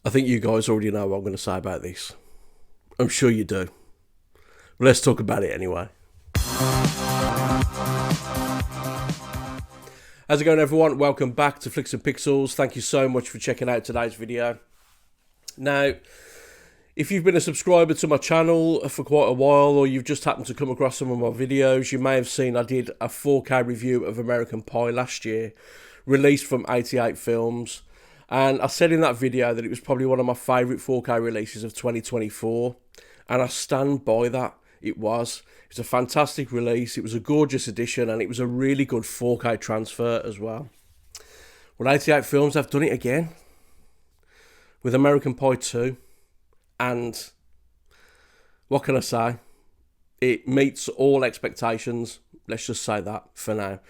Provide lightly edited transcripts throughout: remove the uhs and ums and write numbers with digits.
I think you guys already know what I'm going to say about this. I'm sure you do. But let's talk about it anyway. How's it going, everyone? Welcome back to Flicks and Pixels. Thank you so much for checking out today's video. Now, if you've been a subscriber to my channel for quite a while, or you've just happened to come across some of my videos, you may have seen I did a 4K review of American Pie last year, released from 88 Films. And I said in that video that it was probably one of my favourite 4K releases of 2024. And I stand by that. It was a fantastic release. It was a gorgeous edition, and it was a really good 4K transfer as well. Well, 88 Films have done it again with American Pie 2. And what can I say? It meets all expectations. Let's just say that for now.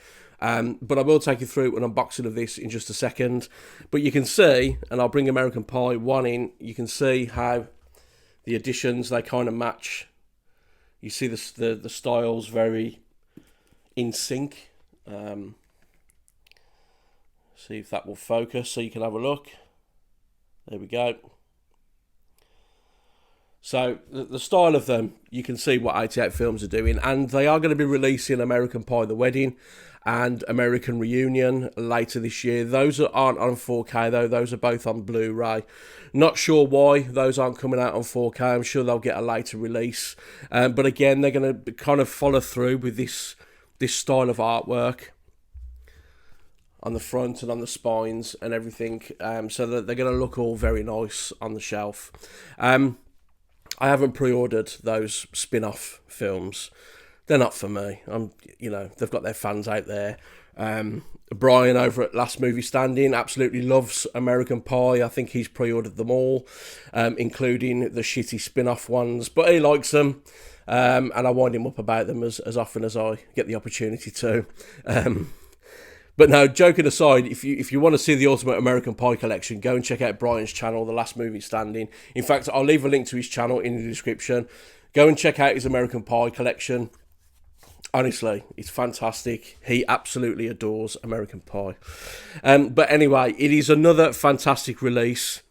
But I will take you through an unboxing of this in just a second. But you can see, and I'll bring American Pie 1 in, you can see how the editions, they kind of match. You see the styles very in sync. See if that will focus so you can have a look. There we go. So the style of them, you can see what 88 Films are doing, and they are going to be releasing American Pie The Wedding and American Reunion later this year. Those aren't on 4K though, those are both on Blu-ray. Not sure why those aren't coming out on 4K, I'm sure they'll get a later release. But again, they're going to kind of follow through with this style of artwork on the front and on the spines and everything, so that they're going to look all very nice on the shelf. I haven't pre-ordered those spin-off films. They're not for me. They've got their fans out there. Brian over at Last Movie Standing absolutely loves American Pie. I think he's pre-ordered them all, including the shitty spin-off ones. But he likes them, and I wind him up about them as often as I get the opportunity to. But no, joking aside, if you want to see the Ultimate American Pie collection, go and check out Brian's channel, The Last Movie Standing. In fact, I'll leave a link to his channel in the description. Go and check out his American Pie collection. Honestly, it's fantastic. He absolutely adores American Pie. But anyway, it is another fantastic release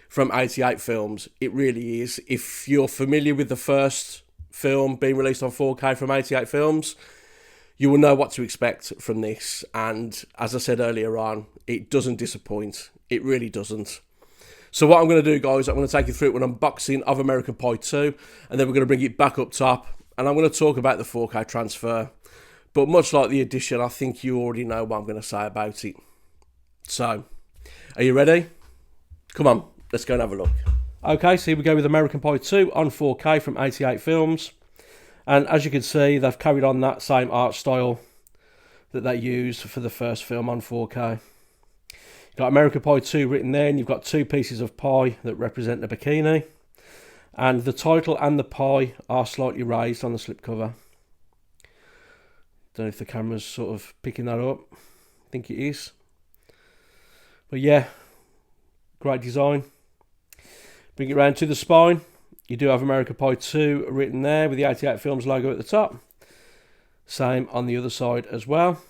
from 88 Films. It really is. If you're familiar with the first film being released on 4K from 88 Films, you will know what to expect from this, and as I said earlier on, it doesn't disappoint. It really doesn't. So what I'm going to do, guys, I'm going to take you through an unboxing of American Pie 2, and then we're going to bring it back up top, and I'm going to talk about the 4K transfer. But much like the edition, I think you already know what I'm going to say about it. So, are you ready? Come on, let's go and have a look. Okay, so here we go with American Pie 2 on 4K from 88 Films. And as you can see, they've carried on that same art style that they used for the first film on 4K. You've got American Pie 2 written there, and you've got two pieces of pie that represent the bikini. And the title and the pie are slightly raised on the slipcover. Don't know if the camera's sort of picking that up. I think it is. But yeah, great design. Bring it round to the spine. You do have American Pie 2 written there with the 88 Films logo at the top. Same on the other side as well.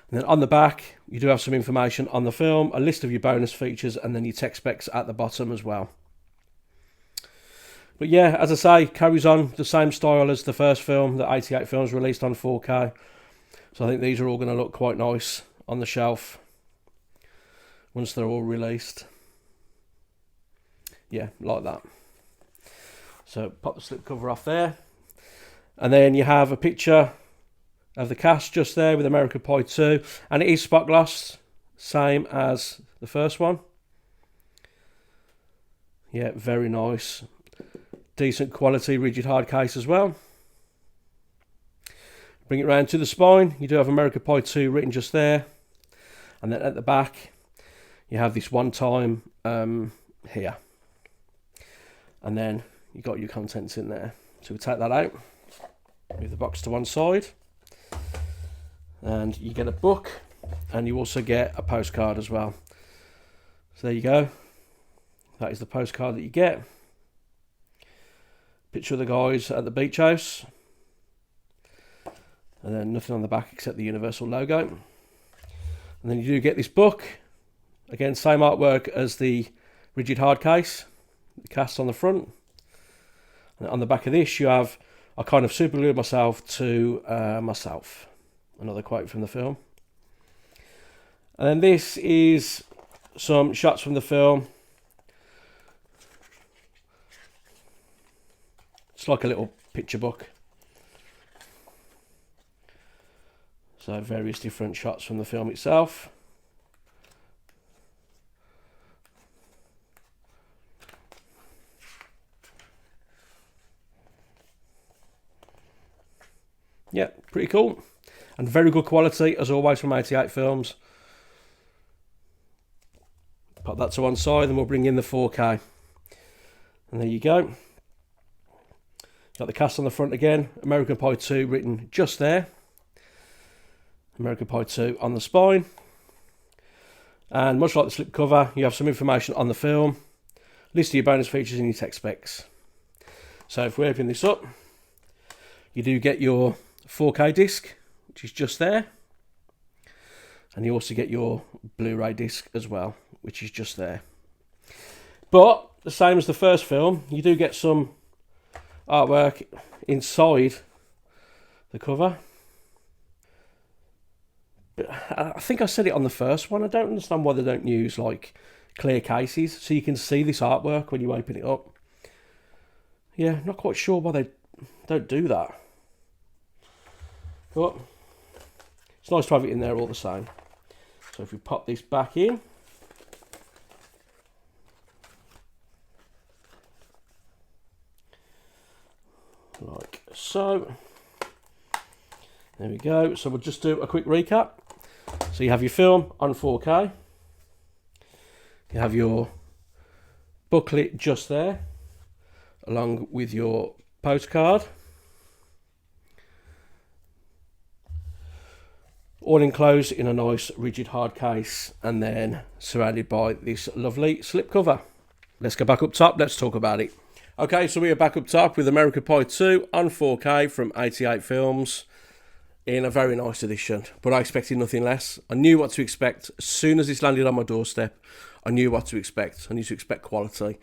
And then on the back, you do have some information on the film, a list of your bonus features, and then your tech specs at the bottom as well. But yeah, as I say, carries on the same style as the first film that 88 Films released on 4K. So I think these are all going to look quite nice on the shelf once they're all released. Yeah, like that. So pop the slipcover off there. And then you have a picture of the cast just there with American Pie 2. And it is spot gloss, same as the first one. Yeah, very nice. Decent quality rigid hard case as well. Bring it round to the spine. You do have American Pie 2 written just there. And then at the back, you have this one time here. And then you got your contents in there. So we take that out, move the box to one side, and you get a book, and you also get a postcard as well. So there you go. That is the postcard that you get. Picture of the guys at the beach house, and then nothing on the back except the Universal logo. And then you do get this book. Again, same artwork as the rigid hard case, the cast on the front. And on the back of this, you have, I kind of super glued myself to myself. Another quote from the film. And then this is some shots from the film. It's like a little picture book. So various different shots from the film itself. Yeah, pretty cool. And very good quality, as always, from 88 Films. Put that to one side, and we'll bring in the 4K. And there you go. Got the cast on the front again. American Pie 2 written just there. American Pie 2 on the spine. And much like the slipcover, you have some information on the film. List of your bonus features and your tech specs. So if we open this up, you do get your 4K disc, which is just there. And you also get your Blu-ray disc as well, which is just there. But the same as the first film, you do get some artwork inside the cover. But I think I said it on the first one. I don't understand why they don't use like clear cases so you can see this artwork when you open it up. Yeah, not quite sure why they don't do that. But it's nice to have it in there all the same. So if we pop this back in, like so. There we go. So we'll just do a quick recap. So you have your film on 4K. You have your booklet just there, along with your postcard. All enclosed in a nice rigid hard case, and then surrounded by this lovely slipcover. Let's go back up top, let's talk about it. Okay, so we are back up top with American Pie 2 on 4K from 88 Films in a very nice edition, but I expected nothing less. I knew what to expect. As soon as this landed on my doorstep, I knew what to expect. I knew to expect quality,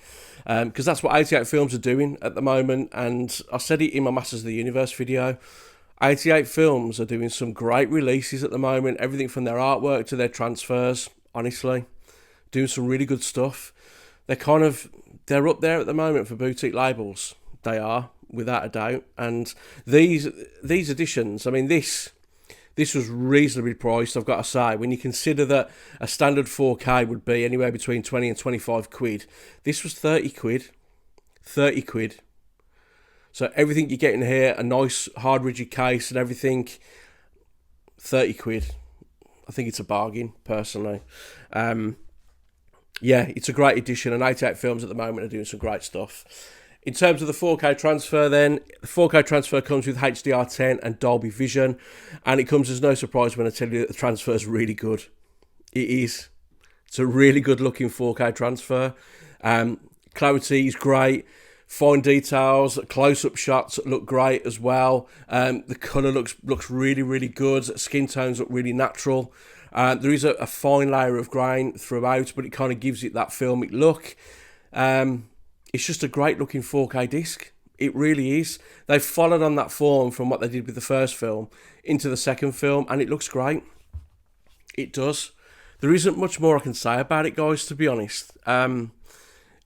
because that's what 88 Films are doing at the moment, and I said it in my Masters of the Universe video. 88 Films are doing some great releases at the moment, everything from their artwork to their transfers, honestly. Doing some really good stuff. They're up there at the moment for boutique labels. They are, without a doubt. And these editions, I mean, this was reasonably priced, I've got to say. When you consider that a standard 4K would be anywhere between 20 and 25 quid, this was 30 quid. 30 quid. So everything you get in here, a nice hard rigid case and everything, 30 quid. I think it's a bargain, personally. Yeah, it's a great edition, and 88 Films at the moment are doing some great stuff. In terms of the 4K transfer then, the 4K transfer comes with HDR10 and Dolby Vision, and it comes as no surprise when I tell you that the transfer is really good. It is. It's a really good looking 4K transfer. Clarity is great. Fine details, close-up shots look great as well. The colour looks really, really good. Skin tones look really natural. There is a fine layer of grain throughout, but it kind of gives it that filmic look. It's just a great-looking 4K disc. It really is. They've followed on that form from what they did with the first film into the second film, and it looks great. It does. There isn't much more I can say about it, guys, to be honest.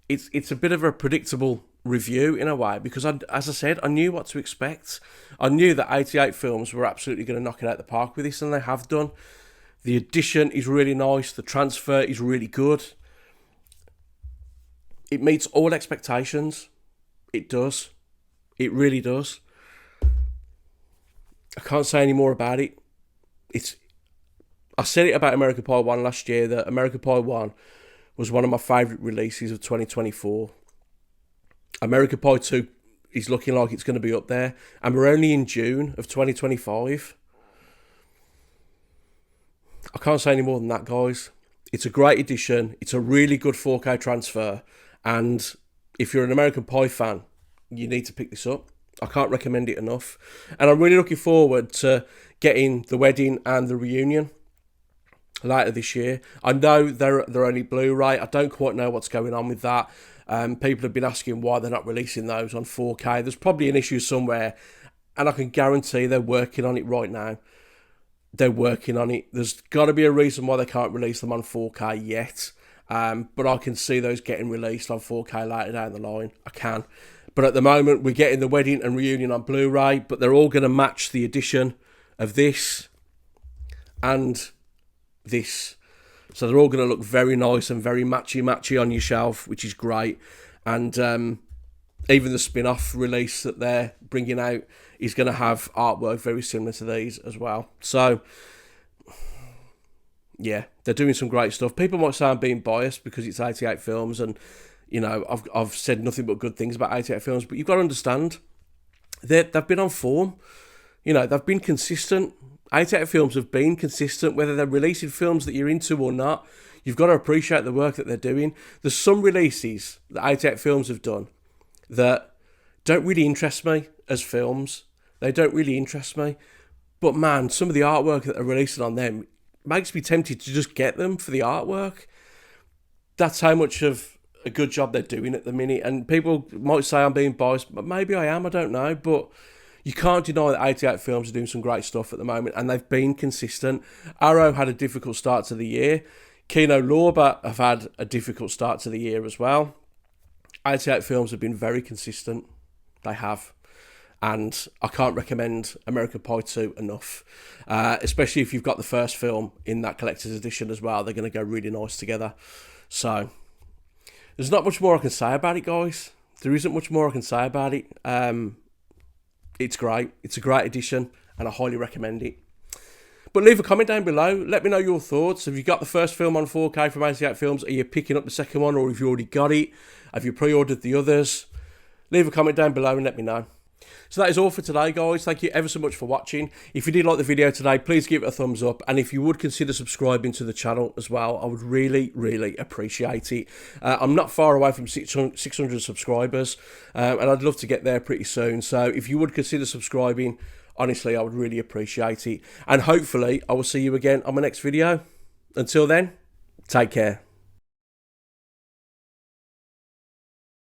It's a bit of a predictable review in a way, because as I said, I knew what to expect. I knew that 88 Films were absolutely going to knock it out the park with this, and they have done. The edition is really nice. The transfer is really good. It meets all expectations. It does. It really does. I can't say any more about it. I said it about American Pie 1 last year, that American Pie 1 was one of my favourite releases of 2024. American Pie 2 is looking like it's going to be up there, and we're only in June of 2025. I can't say any more than that, guys. It's a great edition. It's a really good 4K transfer, and if you're an American Pie fan, you need to pick this up. I can't recommend it enough, and I'm really looking forward to getting the wedding and the reunion later this year. I know they're only Blu-ray. I don't quite know what's going on with that. People have been asking why they're not releasing those on 4K. There's probably an issue somewhere, and I can guarantee they're working on it right now. They're working on it. There's got to be a reason why they can't release them on 4K yet. But I can see those getting released on 4K later down the line. I can. But at the moment, we're getting the wedding and reunion on Blu-ray, but they're all going to match the edition of this and this. So they're all going to look very nice and very matchy-matchy on your shelf, which is great. And even the spin-off release that they're bringing out is going to have artwork very similar to these as well. So, yeah, they're doing some great stuff. People might say I'm being biased because it's 88 Films, and, you know, I've said nothing but good things about 88 Films, but you've got to understand, they've been on form. You know, they've been consistent. 88 Films have been consistent, whether they're releasing films that you're into or not. You've got to appreciate the work that they're doing. There's some releases that 88 Films have done that don't really interest me as films. They don't really interest me. But man, some of the artwork that they're releasing on them makes me tempted to just get them for the artwork. That's how much of a good job they're doing at the minute. And people might say I'm being biased, but maybe I am, I don't know. But you can't deny that 88 Films are doing some great stuff at the moment, and they've been consistent. Arrow had a difficult start to the year. Kino Lorber have had a difficult start to the year as well. 88 Films have been very consistent. They have. And I can't recommend American Pie 2 enough. Especially if you've got the first film in that collector's edition as well. They're going to go really nice together. So, there's not much more I can say about it, guys. There isn't much more I can say about it. It's great. It's a great edition, and I highly recommend it. But leave a comment down below. Let me know your thoughts. Have you got the first film on 4K from 88 Films? Are you picking up the second one, or have you already got it? Have you pre-ordered the others? Leave a comment down below and let me know. So that is all for today, guys. Thank you ever so much for watching. If you did like the video today, please give it a thumbs up. And if you would consider subscribing to the channel as well, I would really, really appreciate it. I'm not far away from 600 subscribers, and I'd love to get there pretty soon. So if you would consider subscribing, honestly, I would really appreciate it. And hopefully, I will see you again on my next video. Until then, take care.